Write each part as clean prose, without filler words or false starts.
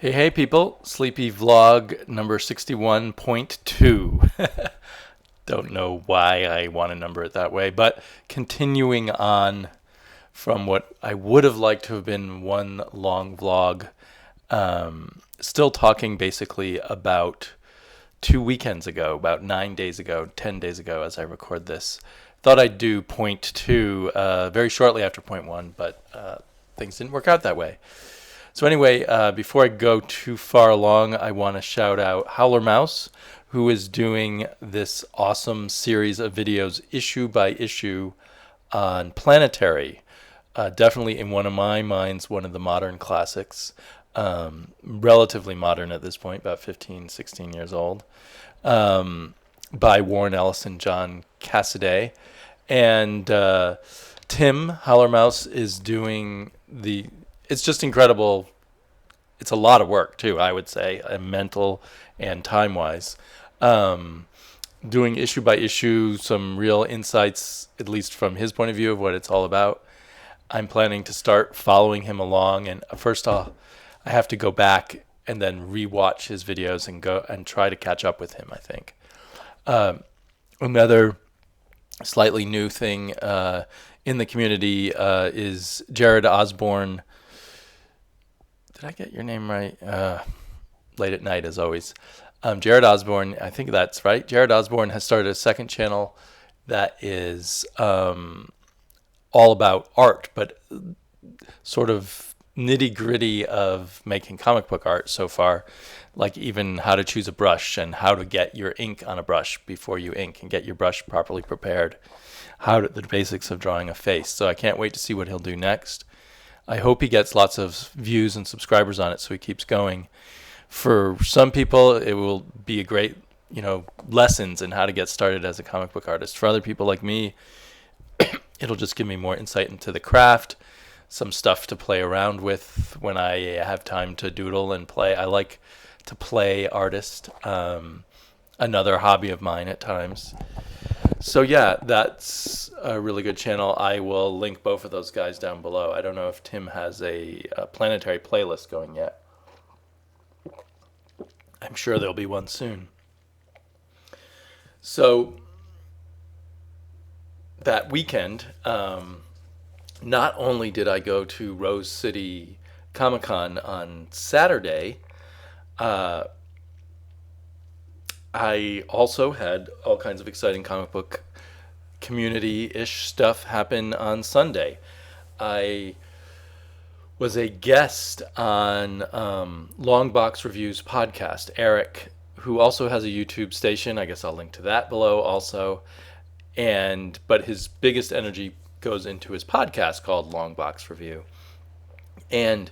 Hey, people. Sleepy vlog number 61.2. Don't know why I want to number it that way, but continuing on from what I would have liked to have been one long vlog, still talking basically about 2 weekends ago, about 9 days ago, 10 days ago as I record this. Thought I'd do point two very shortly after point one, but things didn't work out that way. So anyway, before I go too far along, I want to shout out Howler Mouse, who is doing this awesome series of videos issue by issue on Planetary. Definitely in one of my minds, one of the modern classics. Relatively modern at this point, about 15, 16 years old. By Warren Ellis and John Cassaday. And Tim, Howler Mouse, is doing it's just incredible. It's a lot of work too, I would say, mental and time-wise. Doing issue by issue, some real insights, at least from his point of view of what it's all about. I'm planning to start following him along, and first I have to go back and then rewatch his videos and go and try to catch up with him, I think. Another slightly new thing in the community is Jared Osborn. Did I get your name right? Late at night, as always. Jared Osborn, I think that's right. Jared Osborn has started a second channel that is all about art, but sort of nitty-gritty of making comic book art so far, like even how to choose a brush and how to get your ink on a brush before you ink and get your brush properly prepared, the basics of drawing a face. So I can't wait to see what he'll do next. I hope he gets lots of views and subscribers on it so he keeps going. For some people, it will be a great, lessons in how to get started as a comic book artist. For other people like me, it'll just give me more insight into the craft, some stuff to play around with when I have time to doodle and play. I like to play artist, another hobby of mine at times. So yeah, that's a really good channel. I will link both of those guys down below. I don't know if Tim has a Planetary playlist going yet. I'm sure there'll be one soon. So that weekend, not only did I go to Rose City Comic Con on Saturday, I also had all kinds of exciting comic book community-ish stuff happen on Sunday. I was a guest on Longbox Reviews podcast. Eric, who also has a YouTube station, I guess I'll link to that below also. But his biggest energy goes into his podcast called Longbox Review. And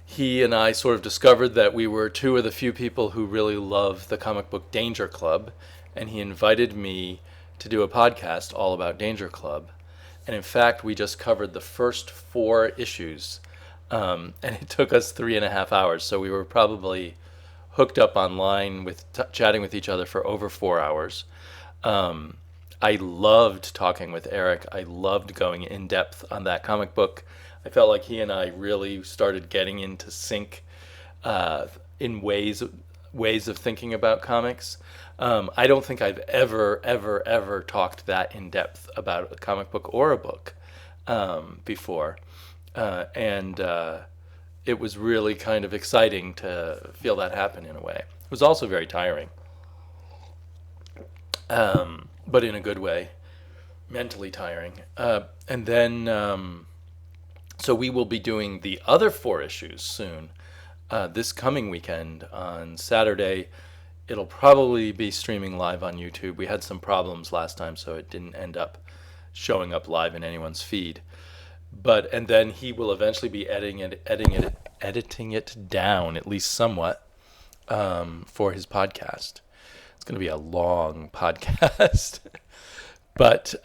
he and I sort of discovered that we were two of the few people who really love the comic book Danger Club, and he invited me to do a podcast all about Danger Club. And in fact, we just covered the first 4 issues, and it took us 3.5 hours, so we were probably hooked up online with chatting with each other for over 4 hours. I loved talking with Eric. I loved going in depth on that comic book. I felt like he and I really started getting into sync in ways of thinking about comics. I don't think I've ever talked that in depth about a comic book or a book before. And it was really kind of exciting to feel that happen in a way. It was also very tiring, but in a good way, mentally tiring. And then... So we will be doing the other 4 issues soon. This coming weekend on Saturday, it'll probably be streaming live on YouTube. We had some problems last time, so it didn't end up showing up live in anyone's feed. And then he will eventually be editing it down, at least somewhat, for his podcast. It's going to be a long podcast. But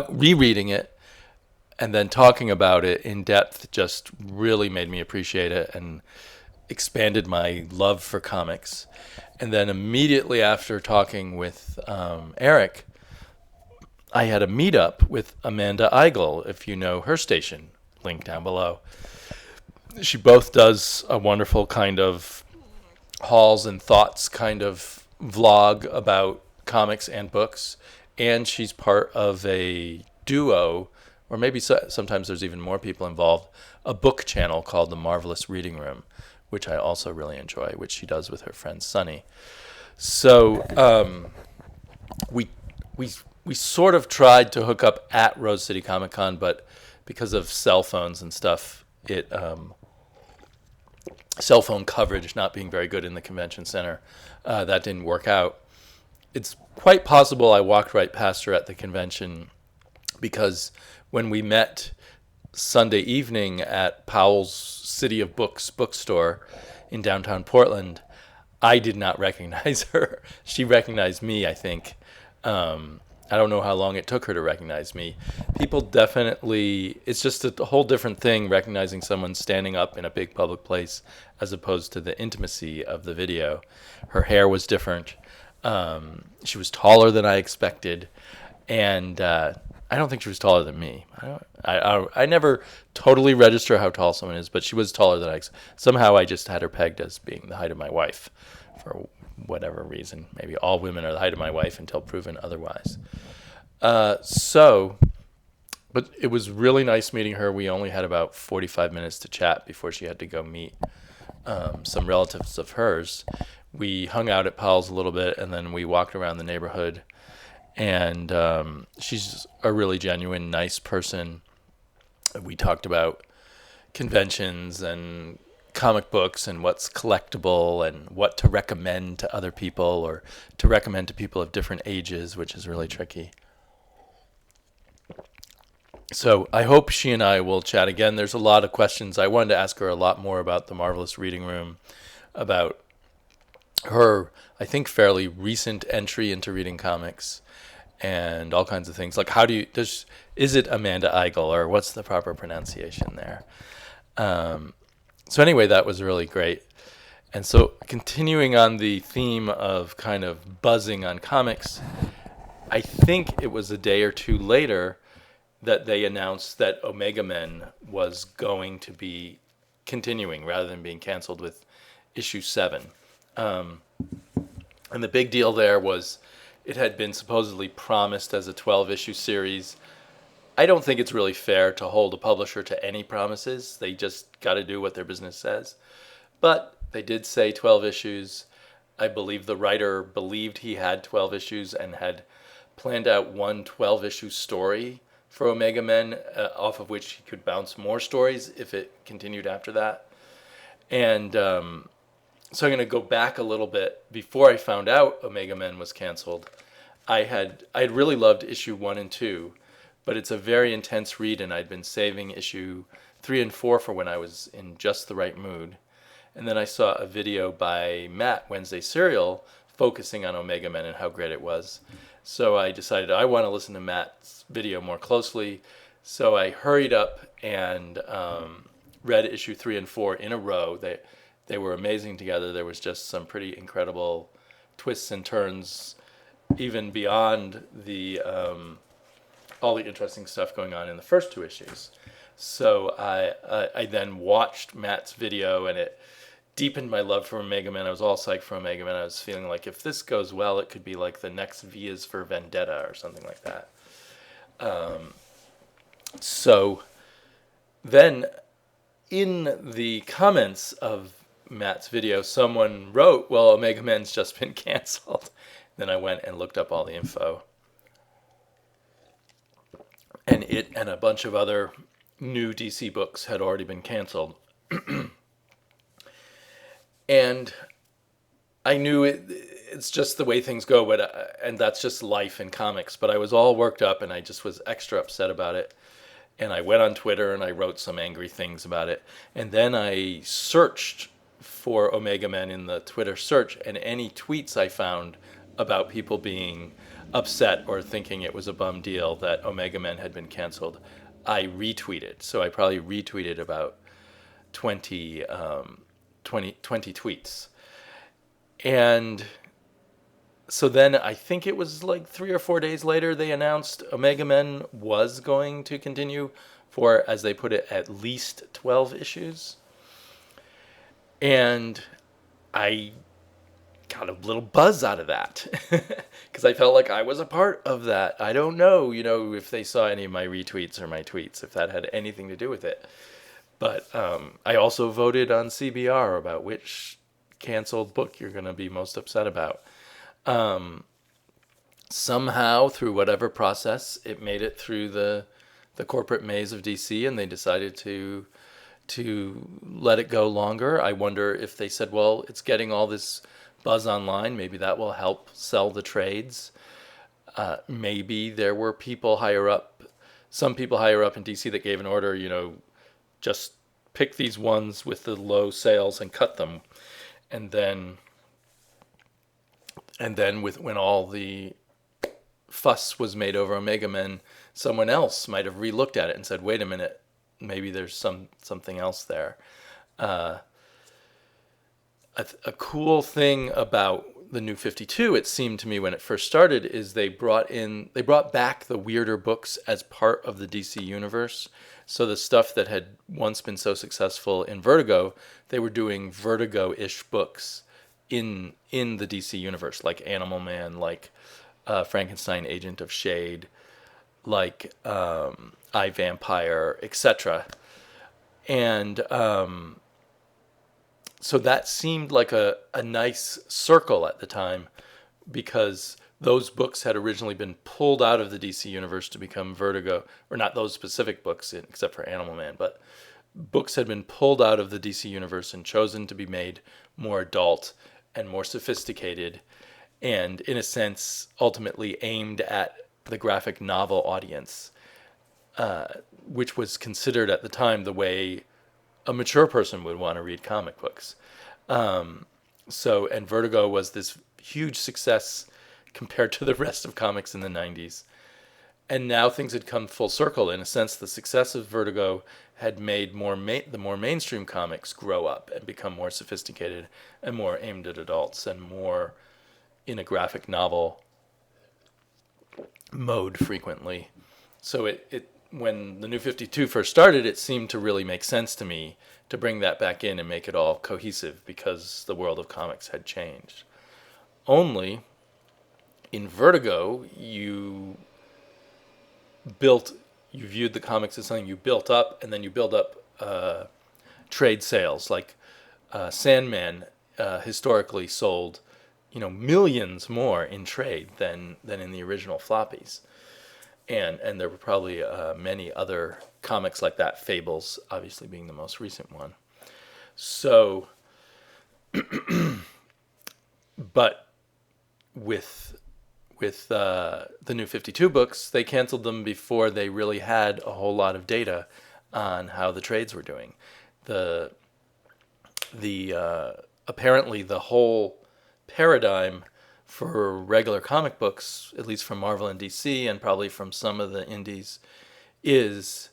rereading it and then talking about it in depth just really made me appreciate it and expanded my love for comics. And then immediately after talking with Eric, I had a meetup with Amanda Igel, if you know her station, link down below. She both does a wonderful kind of hauls and thoughts kind of vlog about comics and books, and she's part of a duo, or maybe sometimes there's even more people involved, a book channel called The Marvelous Reading Room, which I also really enjoy, which she does with her friend Sunny. So we sort of tried to hook up at Rose City Comic Con, but because of cell phones and stuff, cell phone coverage not being very good in the convention center, that didn't work out. It's quite possible I walked right past her at the convention, because when we met Sunday evening at Powell's City of Books bookstore in downtown Portland, I did not recognize her. She recognized me, I think. I don't know how long it took her to recognize me. People definitely, it's just a whole different thing recognizing someone standing up in a big public place as opposed to the intimacy of the video. Her hair was different. She was taller than I expected. And I don't think she was taller than me. I never totally register how tall someone is, but she was taller than somehow I just had her pegged as being the height of my wife for whatever reason. Maybe all women are the height of my wife until proven otherwise. But it was really nice meeting her. We only had about 45 minutes to chat before she had to go meet some relatives of hers. We hung out at Powell's a little bit, and then we walked around the neighborhood. And she's a really genuine, nice person. We talked about conventions and comic books and what's collectible and what to recommend to other people or to recommend to people of different ages, which is really tricky. So I hope she and I will chat again. There's a lot of questions. I wanted to ask her a lot more about the Marvelous Reading Room, about her, I think, fairly recent entry into reading comics, and all kinds of things. Like, is it Amanda Igel, or what's the proper pronunciation there? So anyway, that was really great. And so continuing on the theme of kind of buzzing on comics, I think it was a day or two later that they announced that Omega Men was going to be continuing rather than being canceled with issue 7. And the big deal there was it had been supposedly promised as a 12-issue series. I don't think it's really fair to hold a publisher to any promises. They just got to do what their business says. But they did say 12 issues. I believe the writer believed he had 12 issues and had planned out one 12-issue story for Omega Men, off of which he could bounce more stories if it continued after that. And so I'm going to go back a little bit. Before I found out Omega Men was canceled, I had really loved issue 1 and 2, but it's a very intense read, and I'd been saving issue 3 and 4 for when I was in just the right mood. And then I saw a video by Matt, Wednesday Serial, focusing on Omega Men and how great it was. So I decided I want to listen to Matt's video more closely. So I hurried up and read issue 3 and 4 in a row. They were amazing together. There was just some pretty incredible twists and turns, even beyond the all the interesting stuff going on in the first 2 issues. So I then watched Matt's video, and it deepened my love for Omega Men. I was all psyched for Omega Men. I was feeling like if this goes well, it could be like the next V is for Vendetta or something like that. So then in the comments of Matt's video, someone wrote, well, Omega Men's just been canceled. Then I went and looked up all the info. And it and a bunch of other new DC books had already been canceled. And I knew it's just the way things go, and that's just life in comics. But I was all worked up, and I just was extra upset about it. And I went on Twitter, and I wrote some angry things about it. And then I searched for Omega Men in the Twitter search, and any tweets I found about people being upset or thinking it was a bum deal that Omega Men had been canceled, I retweeted. So I probably retweeted about 20 tweets. And so then I think it was like 3 or 4 days later they announced Omega Men was going to continue for, as they put it, at least 12 issues. And I got a little buzz out of that because I felt like I was a part of that. I don't know, if they saw any of my retweets or my tweets, if that had anything to do with it. But I also voted on CBR about which canceled book you're going to be most upset about. Somehow, through whatever process, it made it through the corporate maze of DC, and they decided to let it go longer. I wonder if they said, well, it's getting all this buzz online, maybe that will help sell the trades. Maybe there were some people higher up in DC that gave an order, just pick these ones with the low sales and cut them. And then when all the fuss was made over Omega Men, someone else might have relooked at it and said, wait a minute, maybe there's something else there. A cool thing about the New 52, it seemed to me when it first started, is they brought back the weirder books as part of the DC universe. So the stuff that had once been so successful in Vertigo, they were doing Vertigo-ish books in the DC universe, like Animal Man, like Frankenstein, Agent of Shade, like I, Vampire, etc. And so that seemed like a nice circle at the time, because those books had originally been pulled out of the DC universe to become Vertigo, or not those specific books, except for Animal Man, but books had been pulled out of the DC universe and chosen to be made more adult and more sophisticated, and in a sense, ultimately aimed at the graphic novel audience, which was considered at the time the way a mature person would want to read comic books. And Vertigo was this huge success compared to the rest of comics in the 90s. And now things had come full circle. In a sense, the success of Vertigo had made the more mainstream comics grow up and become more sophisticated and more aimed at adults and more in a graphic novel mode frequently. So when the New 52 first started, it seemed to really make sense to me to bring that back in and make it all cohesive, because the world of comics had changed. Only in Vertigo, you viewed the comics as something you built up, and then you build up trade sales. Like Sandman historically sold, millions more in trade than in the original floppies. And there were probably many other comics like that, Fables obviously being the most recent one. So, but with the New 52 books, they canceled them before they really had a whole lot of data on how the trades were doing. Apparently the whole paradigm for regular comic books, at least from Marvel and DC, and probably from some of the indies, is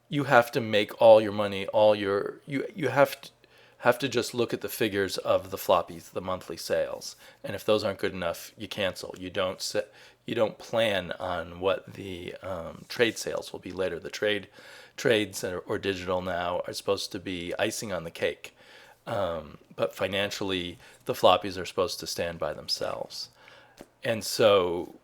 you have to make all your money, you have to just look at the figures of the floppies, the monthly sales, and if those aren't good enough, you cancel. You don't plan on what the trade sales will be later. The trades or digital now are supposed to be icing on the cake. But financially, the floppies are supposed to stand by themselves. And so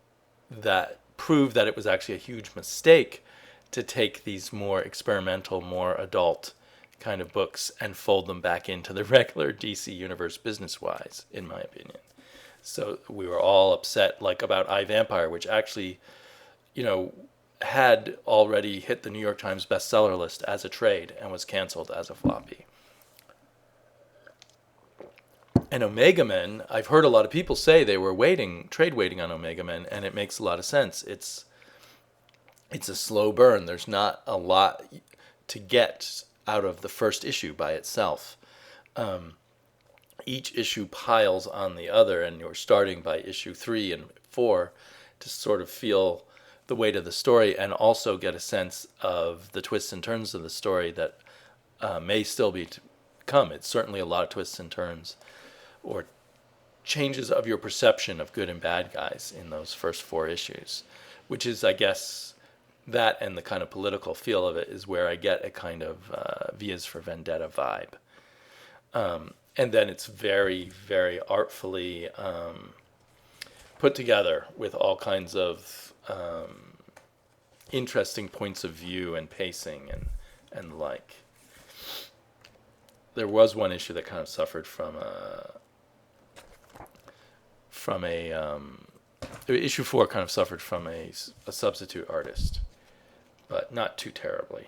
that proved that it was actually a huge mistake to take these more experimental, more adult kind of books and fold them back into the regular DC universe business-wise, in my opinion. So we were all upset, like about I, Vampire, which actually, had already hit the New York Times bestseller list as a trade and was canceled as a floppy. And Omega Men, I've heard a lot of people say they were trade waiting on Omega Men, and it makes a lot of sense. It's a slow burn. There's not a lot to get out of the first issue by itself. Each issue piles on the other, and you're starting by issue 3 and 4 to sort of feel the weight of the story and also get a sense of the twists and turns of the story that may still be to come. It's certainly a lot of twists and turns, or changes of your perception of good and bad guys in those first 4 issues, which is, I guess, that and the kind of political feel of it is where I get a kind of Vias for Vendetta vibe. And then it's very, very artfully put together with all kinds of interesting points of view and pacing and the like. There was one issue that kind of suffered from issue 4 kind of suffered from a substitute artist, but not too terribly.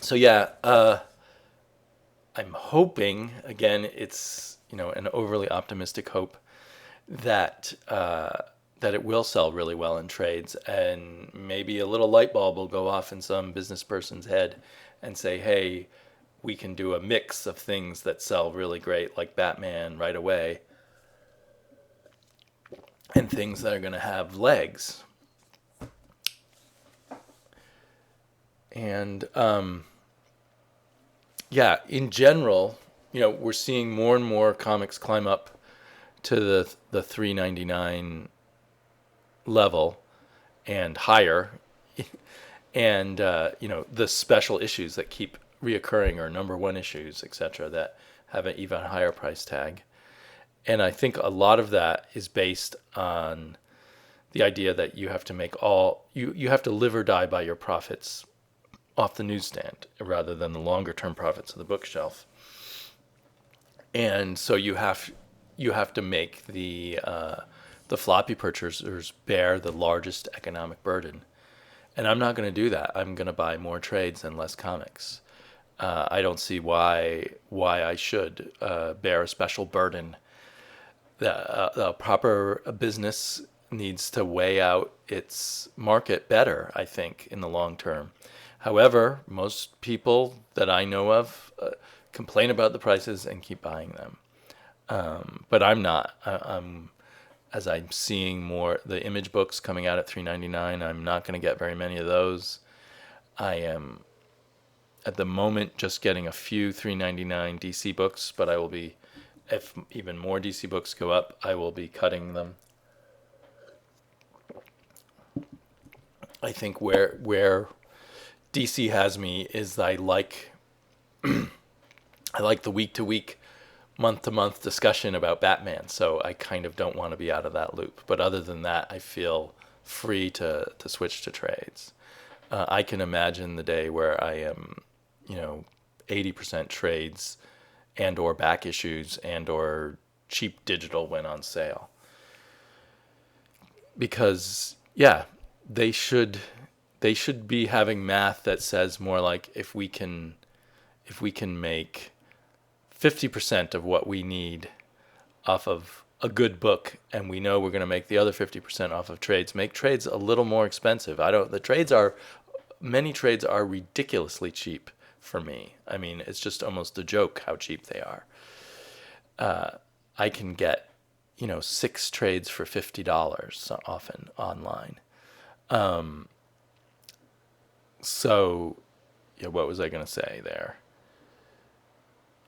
So yeah, I'm hoping, again, it's an overly optimistic hope that that it will sell really well in trades, and maybe a little light bulb will go off in some business person's head and say, hey, we can do a mix of things that sell really great, like Batman, right away, and things that are going to have legs. And yeah, in general, we're seeing more and more comics climb up to the $3.99 level and higher, and the special issues that keep reoccurring or number one issues, etc., that have an even higher price tag. And I think a lot of that is based on the idea that you have to make you have to live or die by your profits off the newsstand rather than the longer term profits of the bookshelf. And so you have to make the floppy purchasers bear the largest economic burden. And I'm not going to do that. I'm going to buy more trades and less comics. I don't see why I should bear a special burden. The proper business needs to weigh out its market better, I think, in the long term. However, most people that I know of complain about the prices and keep buying them. But I'm not. As I'm seeing more the image books coming out at $3.99, I'm not going to get very many of those. I am at the moment just getting a few $3.99 DC books, but I will be, if even more DC books go up, I will be cutting them. I think where DC has me is I like the week-to-week, month-to-month discussion about Batman, so I kind of don't want to be out of that loop. But other than that, I feel free to switch to trades. I can imagine the day where I am, 80% trades and or back issues and or cheap digital when on sale. Because, yeah, they should be having math that says more like if we can make 50% of what we need off of a good book, and we know we're going to make the other 50% off of trades, make trades a little more expensive. Many trades are ridiculously cheap for me. I mean, it's just almost a joke how cheap they are. I can get, 6 trades for $50 often online. So, yeah, what was I going to say there?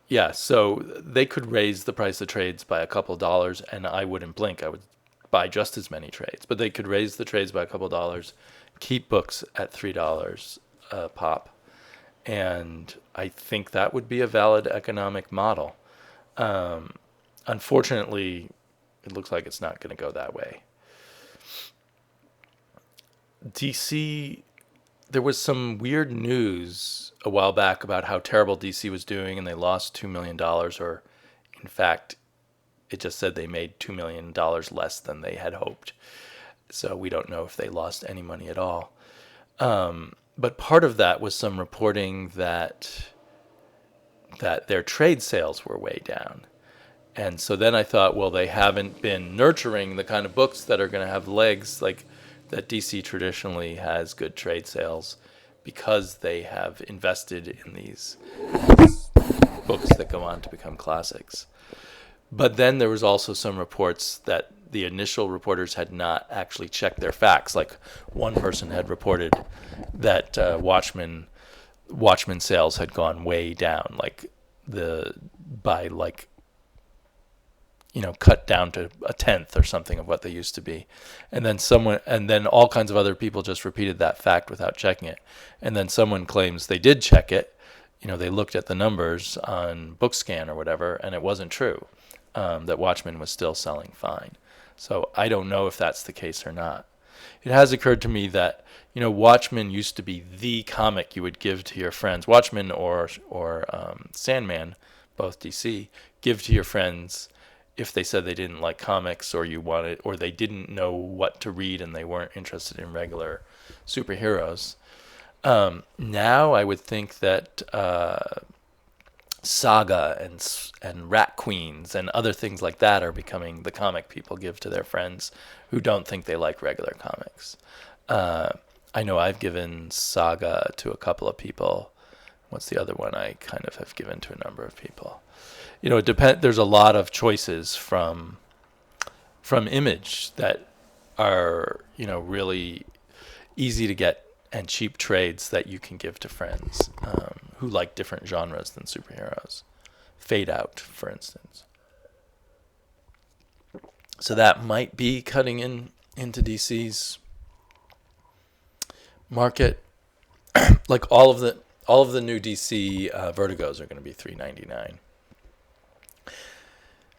Yeah, so they could raise the price of trades by a couple dollars, and I wouldn't blink. I would buy just as many trades. But they could raise the trades by a couple dollars, keep books at $3 a pop, and I think that would be a valid economic model. Unfortunately, it looks like it's not going to go that way. DC, there was some weird news a while back about how terrible DC was doing, and they lost $2 million, or in fact, it just said they made $2 million less than they had hoped. So we don't know if they lost any money at all. But part of that was some reporting that their trade sales were way down. And so then I thought, well, they haven't been nurturing the kind of books that are going to have legs, like that DC traditionally has good trade sales, because they have invested in these books that go on to become classics. But then there was also some reports that the initial reporters had not actually checked their facts. Like one person had reported that Watchmen sales had gone way down, cut down to a tenth or something of what they used to be. And then all kinds of other people just repeated that fact without checking it. And then someone claims they did check it. They looked at the numbers on BookScan or whatever, and it wasn't true, that Watchmen was still selling fine. So I don't know if that's the case or not. It has occurred to me that, Watchmen used to be the comic you would give to your friends. Watchmen or Sandman, both DC, give to your friends if they said they didn't like comics or they didn't know what to read and they weren't interested in regular superheroes. Now I would think that Saga and Rat Queens and other things like that are becoming the comic people give to their friends who don't think they like regular comics. I know I've given Saga to a couple of people. What's the other one I kind of have given to a number of people? There's a lot of choices from Image that are, really easy to get and cheap trades that you can give to friends who like different genres than superheroes. Fade Out, for instance. So that might be cutting into DC's market. Like all of the new DC Vertigos are going to be $3.99.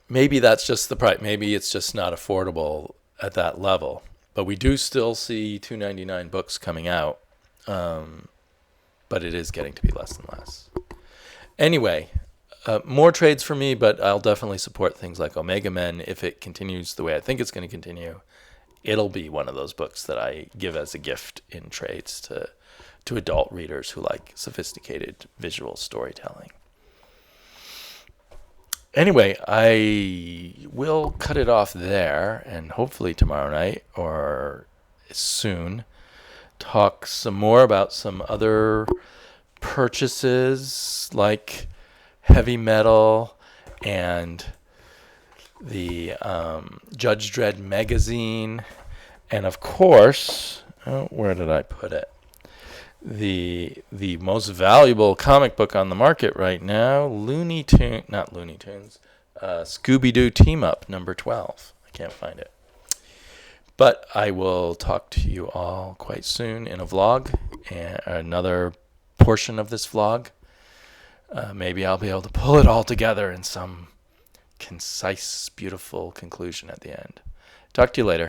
Maybe that's just the price. Maybe it's just not affordable at that level. But we do still see $2.99 books coming out. But it is getting to be less and less. Anyway, more trades for me, but I'll definitely support things like Omega Men. If it continues the way I think it's going to continue, it'll be one of those books that I give as a gift in trades to adult readers who like sophisticated visual storytelling. Anyway, I will cut it off there, and hopefully tomorrow night or soon talk some more about some other purchases like Heavy Metal and the Judge Dredd magazine, and of course, where did I put it? The most valuable comic book on the market right now, Scooby-Doo Team Up number 12. I can't find it. But I will talk to you all quite soon in a vlog, and another portion of this vlog. Maybe I'll be able to pull it all together in some concise, beautiful conclusion at the end. Talk to you later.